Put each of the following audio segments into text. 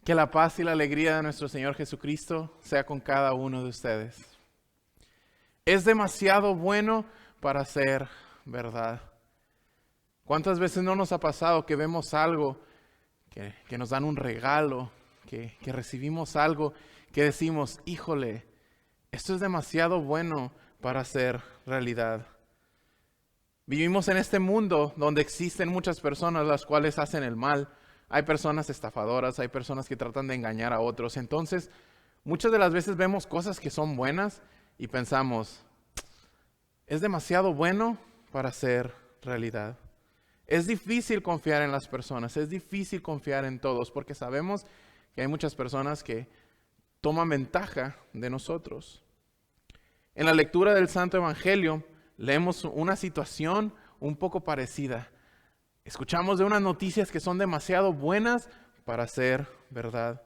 Que la paz y la alegría de nuestro Señor Jesucristo sea con cada uno de ustedes. Es demasiado bueno para ser verdad. ¿Cuántas veces no nos ha pasado que vemos algo, que nos dan un regalo, que recibimos algo, que decimos, híjole, esto es demasiado bueno para ser realidad? Vivimos en este mundo donde existen muchas personas las cuales hacen el mal. Hay personas estafadoras, hay personas que tratan de engañar a otros. Entonces, muchas de las veces vemos cosas que son buenas y pensamos, es demasiado bueno para ser realidad. Es difícil confiar en las personas, es difícil confiar en todos, porque sabemos que hay muchas personas que toman ventaja de nosotros. En la lectura del Santo Evangelio, leemos una situación un poco parecida. Escuchamos de unas noticias que son demasiado buenas para ser verdad.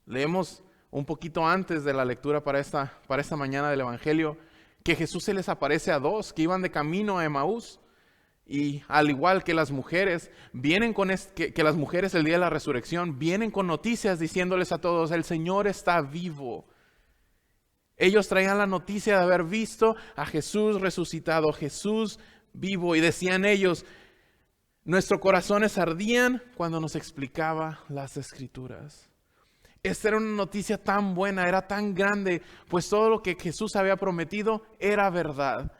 Leemos un poquito antes de la lectura para esta mañana del Evangelio que Jesús se les aparece a dos que iban de camino a Emaús. Y al igual que las mujeres, vienen que las mujeres el día de la resurrección vienen con noticias diciéndoles a todos, el Señor está vivo. Ellos traían la noticia de haber visto a Jesús resucitado, Jesús vivo, y decían ellos, nuestros corazones ardían cuando nos explicaba las Escrituras. Esta era una noticia tan buena, era tan grande, pues todo lo que Jesús había prometido era verdad.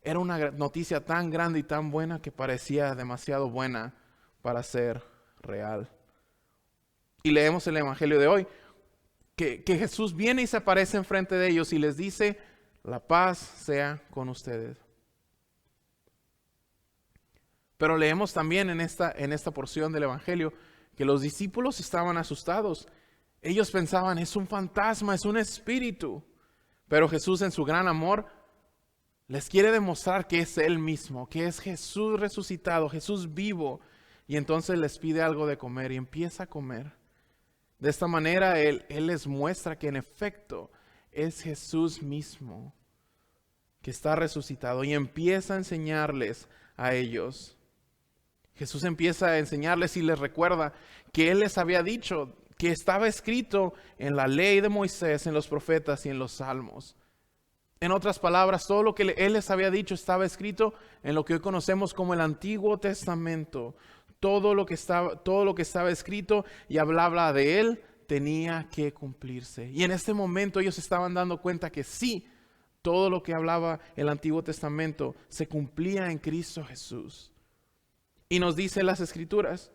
Era una noticia tan grande y tan buena que parecía demasiado buena para ser real. Y leemos el Evangelio de hoy, que Jesús viene y se aparece enfrente de ellos y les dice, la paz sea con ustedes. Pero leemos también en esta porción del Evangelio que los discípulos estaban asustados. Ellos pensaban, es un fantasma, es un espíritu. Pero Jesús en su gran amor les quiere demostrar que es Él mismo, que es Jesús resucitado, Jesús vivo. Y entonces les pide algo de comer y empieza a comer. De esta manera Él les muestra que en efecto es Jesús mismo, que está resucitado. Y empieza a enseñarles a ellos. Jesús empieza a enseñarles y les recuerda que Él les había dicho que estaba escrito en la ley de Moisés, en los profetas y en los salmos. En otras palabras, todo lo que Él les había dicho estaba escrito en lo que hoy conocemos como el Antiguo Testamento. Todo lo que estaba escrito y hablaba de Él tenía que cumplirse. Y en este momento ellos estaban dando cuenta que sí, todo lo que hablaba el Antiguo Testamento se cumplía en Cristo Jesús. Y nos dice las Escrituras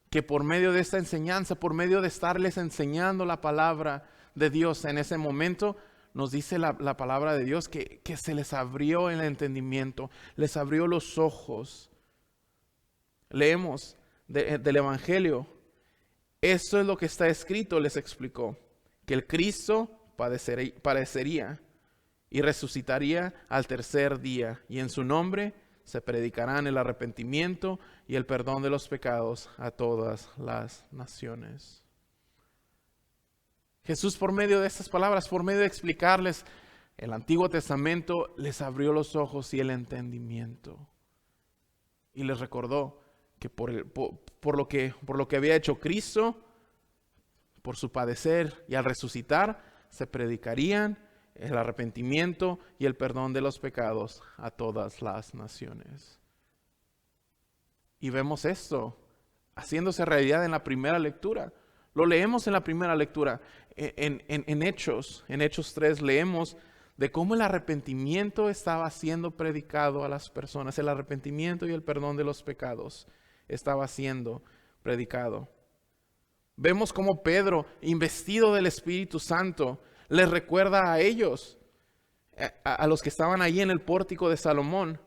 que por medio de esta enseñanza, por medio de estarles enseñando la palabra de Dios en ese momento, nos dice la palabra de Dios que se les abrió el entendimiento, les abrió los ojos. Leemos del Evangelio, esto es lo que está escrito, les explicó, que el Cristo padecería y resucitaría al tercer día, y en su nombre se predicarán el arrepentimiento y el perdón de los pecados a todas las naciones. Jesús, por medio de estas palabras, por medio de explicarles el Antiguo Testamento, les abrió los ojos y el entendimiento. Y les recordó que por lo que había hecho Cristo, por su padecer y al resucitar, se predicarían el arrepentimiento y el perdón de los pecados a todas las naciones. Y vemos esto haciéndose realidad en la primera lectura. Lo leemos en la primera lectura. En Hechos 3 leemos de cómo el arrepentimiento estaba siendo predicado a las personas. El arrepentimiento y el perdón de los pecados estaba siendo predicado. Vemos cómo Pedro, investido del Espíritu Santo, les recuerda a ellos, a los que estaban ahí en el pórtico de Salomón,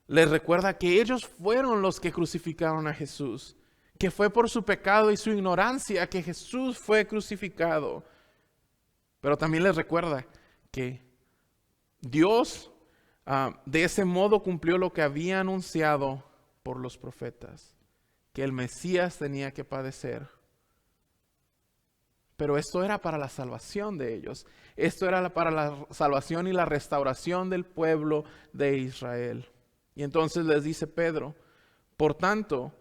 les recuerda que ellos fueron los que crucificaron a Jesús, que fue por su pecado y su ignorancia que Jesús fue crucificado. Pero también les recuerda que Dios de ese modo cumplió lo que había anunciado por los profetas, que el Mesías tenía que padecer. Pero esto era para la salvación de ellos. Esto era para la salvación y la restauración del pueblo de Israel. Y entonces les dice Pedro, por tanto,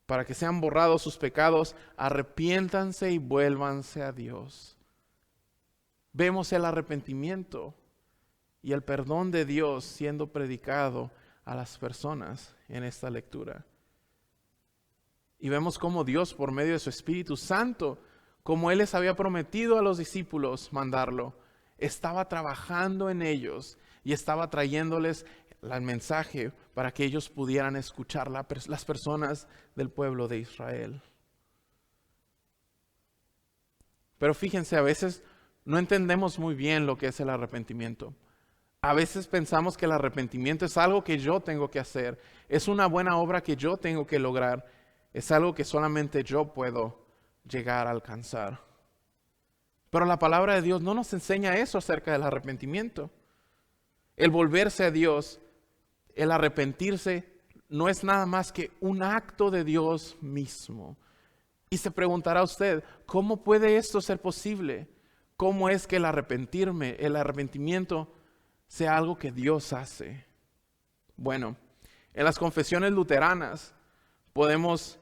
para que sean borrados sus pecados, arrepiéntanse y vuélvanse a Dios. Vemos el arrepentimiento y el perdón de Dios siendo predicado a las personas en esta lectura. Y vemos cómo Dios, por medio de su Espíritu Santo, como Él les había prometido a los discípulos mandarlo, estaba trabajando en ellos y estaba trayéndoles el mensaje para que ellos pudieran escuchar las personas del pueblo de Israel. Pero fíjense, a veces no entendemos muy bien lo que es el arrepentimiento. A veces pensamos que el arrepentimiento es algo que yo tengo que hacer, es una buena obra que yo tengo que lograr, es algo que solamente yo puedo llegar a alcanzar. Pero la palabra de Dios no nos enseña eso acerca del arrepentimiento. El volverse a Dios, el arrepentirse, no es nada más que un acto de Dios mismo. Y se preguntará usted, ¿cómo puede esto ser posible? ¿Cómo es que el arrepentimiento sea algo que Dios hace? Bueno, en las confesiones luteranas podemos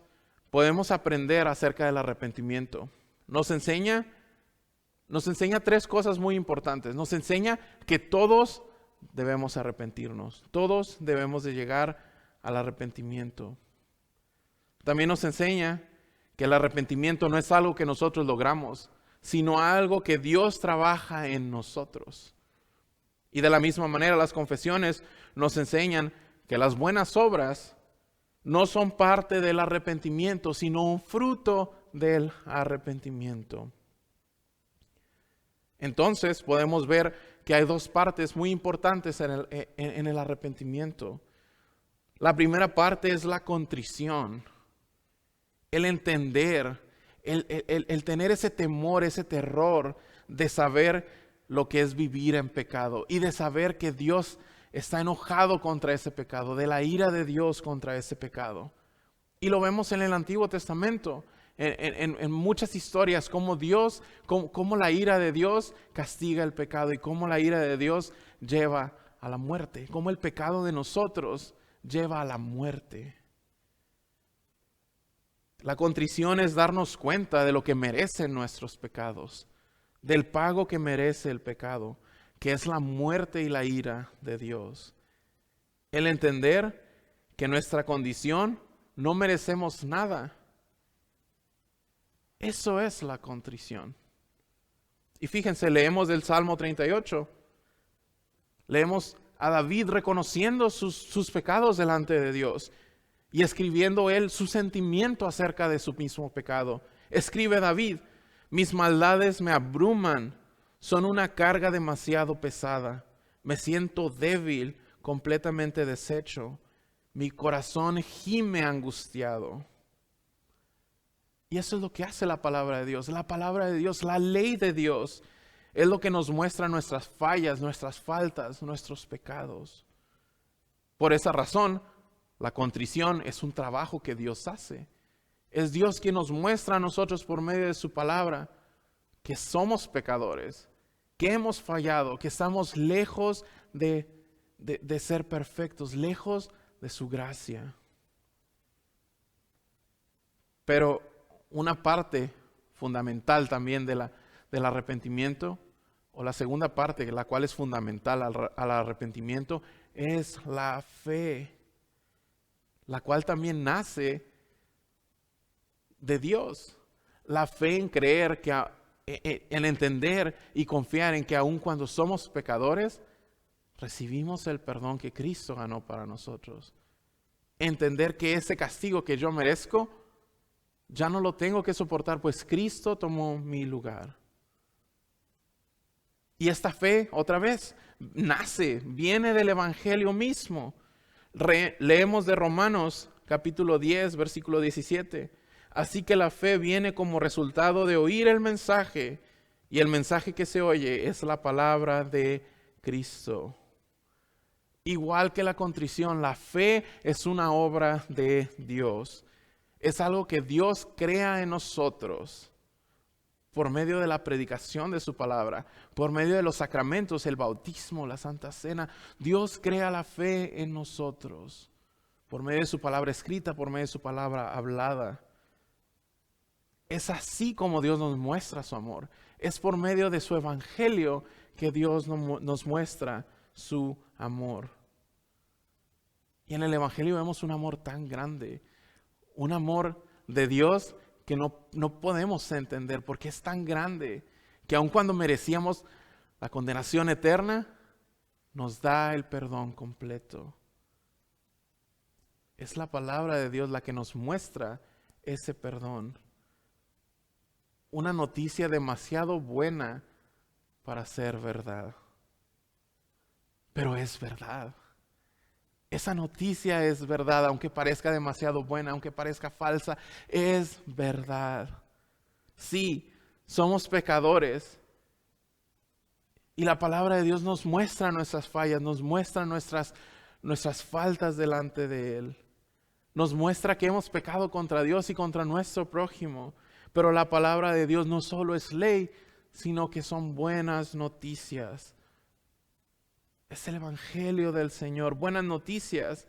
aprender acerca del arrepentimiento. Nos enseña 3 cosas muy importantes. Nos enseña que todos debemos arrepentirnos. Todos debemos de llegar al arrepentimiento. También nos enseña que el arrepentimiento no es algo que nosotros logramos, sino algo que Dios trabaja en nosotros. Y de la misma manera, las confesiones nos enseñan que las buenas obras no son parte del arrepentimiento, sino un fruto del arrepentimiento. Entonces podemos ver que hay 2 partes muy importantes en el arrepentimiento. La primera parte es la contrición, el entender, el tener ese temor, ese terror de saber lo que es vivir en pecado y de saber que Dios está enojado contra ese pecado, de la ira de Dios contra ese pecado. Y lo vemos en el Antiguo Testamento. En muchas historias, cómo la ira de Dios castiga el pecado y cómo la ira de Dios lleva a la muerte, cómo el pecado de nosotros lleva a la muerte. La contrición es darnos cuenta de lo que merecen nuestros pecados, del pago que merece el pecado, que es la muerte y la ira de Dios. El entender que nuestra condición no merecemos nada. Eso es la contrición. Y fíjense, leemos del Salmo 38. Leemos a David reconociendo sus pecados delante de Dios y escribiendo él su sentimiento acerca de su mismo pecado. Escribe David: mis maldades me abruman, son una carga demasiado pesada. Me siento débil, completamente deshecho. Mi corazón gime angustiado. Y eso es lo que hace la palabra de Dios. La palabra de Dios, la ley de Dios, es lo que nos muestra nuestras fallas, nuestras faltas, nuestros pecados. Por esa razón, la contrición es un trabajo que Dios hace. Es Dios quien nos muestra a nosotros por medio de su palabra que somos pecadores, que hemos fallado, que estamos lejos de ser perfectos, lejos de su gracia. Pero una parte fundamental también del arrepentimiento, o la segunda parte, la cual es fundamental al arrepentimiento, es la fe, la cual también nace de Dios. La fe en creer, en entender y confiar en que aun cuando somos pecadores, recibimos el perdón que Cristo ganó para nosotros. Entender que ese castigo que yo merezco, ya no lo tengo que soportar, pues Cristo tomó mi lugar. Y esta fe, otra vez, viene del Evangelio mismo. Leemos de Romanos capítulo 10, versículo 17. Así que la fe viene como resultado de oír el mensaje, y el mensaje que se oye es la palabra de Cristo. Igual que la contrición, la fe es una obra de Dios. Es algo que Dios crea en nosotros por medio de la predicación de su palabra, por medio de los sacramentos, el bautismo, la Santa Cena. Dios crea la fe en nosotros por medio de su palabra escrita, por medio de su palabra hablada. Es así como Dios nos muestra su amor. Es por medio de su evangelio que Dios nos muestra su amor. Y en el evangelio vemos un amor tan grande, un amor de Dios que no podemos entender porque es tan grande que aun cuando merecíamos la condenación eterna, nos da el perdón completo. Es la palabra de Dios la que nos muestra ese perdón. Una noticia demasiado buena para ser verdad. Pero es verdad. Esa noticia es verdad, aunque parezca demasiado buena, aunque parezca falsa, es verdad. Sí, somos pecadores. Y la palabra de Dios nos muestra nuestras fallas, nos muestra nuestras faltas delante de Él. Nos muestra que hemos pecado contra Dios y contra nuestro prójimo. Pero la palabra de Dios no solo es ley, sino que son buenas noticias. Es el evangelio del Señor, buenas noticias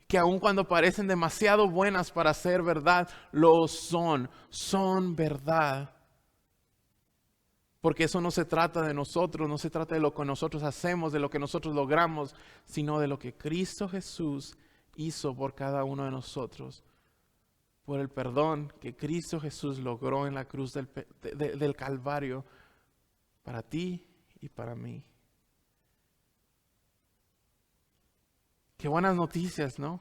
que aun cuando parecen demasiado buenas para ser verdad, lo son verdad. Porque eso no se trata de nosotros, no se trata de lo que nosotros hacemos, de lo que nosotros logramos, sino de lo que Cristo Jesús hizo por cada uno de nosotros. Por el perdón que Cristo Jesús logró en la cruz del Calvario para ti y para mí. Qué buenas noticias, ¿no?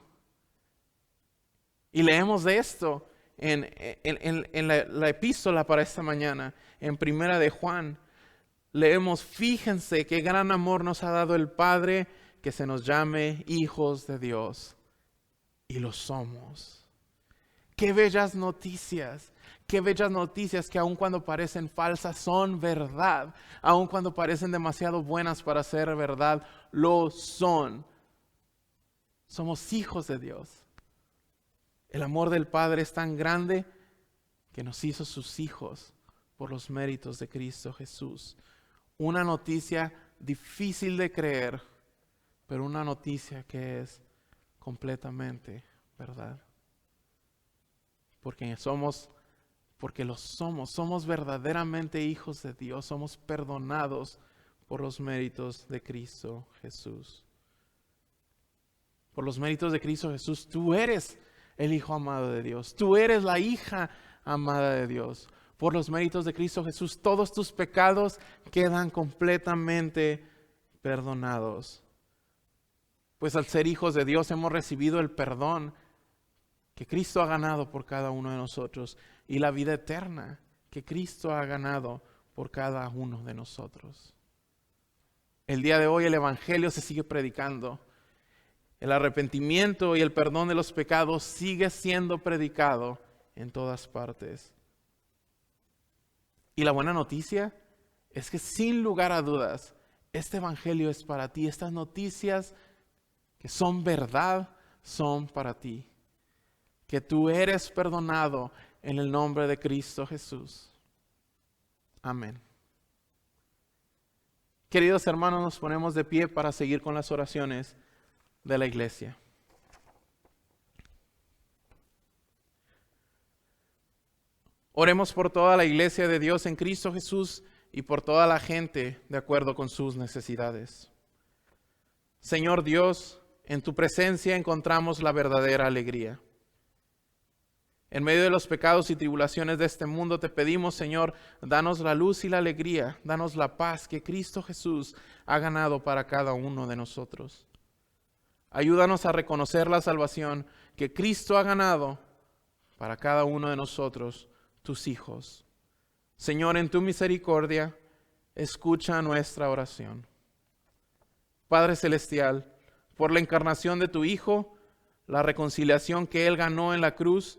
Y leemos de esto en la epístola para esta mañana, en Primera de Juan. Leemos, fíjense qué gran amor nos ha dado el Padre, que se nos llame hijos de Dios. Y lo somos. Qué bellas noticias que aun cuando parecen falsas son verdad. Aun cuando parecen demasiado buenas para ser verdad, lo son. Somos hijos de Dios. El amor del Padre es tan grande que nos hizo sus hijos por los méritos de Cristo Jesús. Una noticia difícil de creer, pero una noticia que es completamente verdad. Porque somos verdaderamente hijos de Dios, somos perdonados por los méritos de Cristo Jesús. Por los méritos de Cristo Jesús, tú eres el Hijo amado de Dios, tú eres la hija amada de Dios. Por los méritos de Cristo Jesús, todos tus pecados quedan completamente perdonados. Pues al ser hijos de Dios hemos recibido el perdón que Cristo ha ganado por cada uno de nosotros y la vida eterna que Cristo ha ganado por cada uno de nosotros. El día de hoy el Evangelio se sigue predicando. El arrepentimiento y el perdón de los pecados sigue siendo predicado en todas partes. Y la buena noticia es que sin lugar a dudas, este Evangelio es para ti. Estas noticias que son verdad son para ti. Que tú eres perdonado en el nombre de Cristo Jesús. Amén. Queridos hermanos, nos ponemos de pie para seguir con las oraciones de la iglesia. Oremos por toda la iglesia de Dios en Cristo Jesús y por toda la gente de acuerdo con sus necesidades. Señor Dios, en tu presencia encontramos la verdadera alegría. En medio de los pecados y tribulaciones de este mundo te pedimos, Señor, danos la luz y la alegría, danos la paz que Cristo Jesús ha ganado para cada uno de nosotros. Ayúdanos a reconocer la salvación que Cristo ha ganado para cada uno de nosotros, tus hijos. Señor, en tu misericordia, escucha nuestra oración. Padre Celestial, por la encarnación de tu Hijo, la reconciliación que Él ganó en la cruz,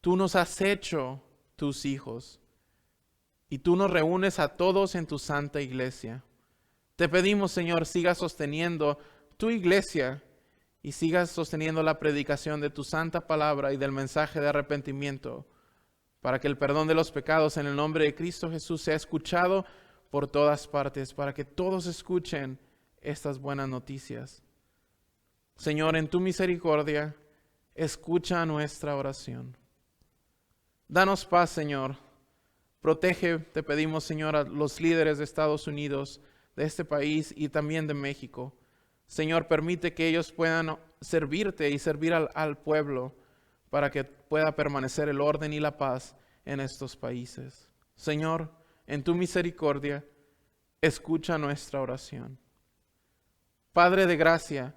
tú nos has hecho tus hijos y tú nos reúnes a todos en tu santa iglesia. Te pedimos, Señor, sigas sosteniendo tu iglesia y sigas sosteniendo la predicación de tu santa palabra y del mensaje de arrepentimiento para que el perdón de los pecados en el nombre de Cristo Jesús sea escuchado por todas partes, para que todos escuchen estas buenas noticias. Señor, en tu misericordia, escucha nuestra oración. Danos paz, Señor. Protege, te pedimos, Señor, a los líderes de Estados Unidos, de este país y también de México. Señor, permite que ellos puedan servirte y servir al pueblo para que pueda permanecer el orden y la paz en estos países. Señor, en tu misericordia, escucha nuestra oración. Padre de gracia,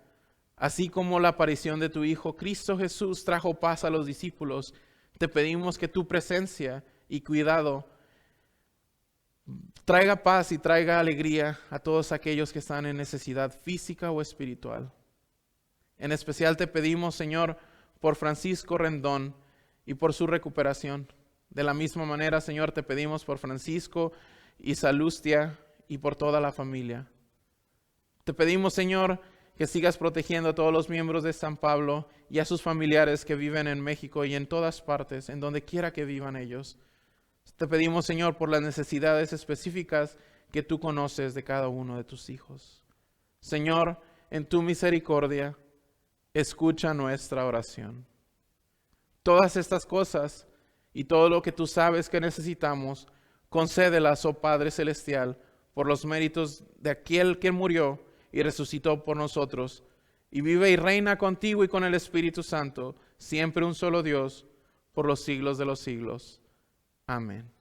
así como la aparición de tu Hijo Cristo Jesús trajo paz a los discípulos, te pedimos que tu presencia y cuidado traiga paz y traiga alegría a todos aquellos que están en necesidad física o espiritual. En especial te pedimos, Señor, por Francisco Rendón y por su recuperación. De la misma manera, Señor, te pedimos por Francisco y Salustia y por toda la familia. Te pedimos, Señor, que sigas protegiendo a todos los miembros de San Pablo y a sus familiares que viven en México y en todas partes, en donde quiera que vivan ellos. Te pedimos, Señor, por las necesidades específicas que tú conoces de cada uno de tus hijos. Señor, en tu misericordia, escucha nuestra oración. Todas estas cosas y todo lo que tú sabes que necesitamos, concédelas, oh Padre Celestial, por los méritos de aquel que murió y resucitó por nosotros, y vive y reina contigo y con el Espíritu Santo, siempre un solo Dios, por los siglos de los siglos. Amén.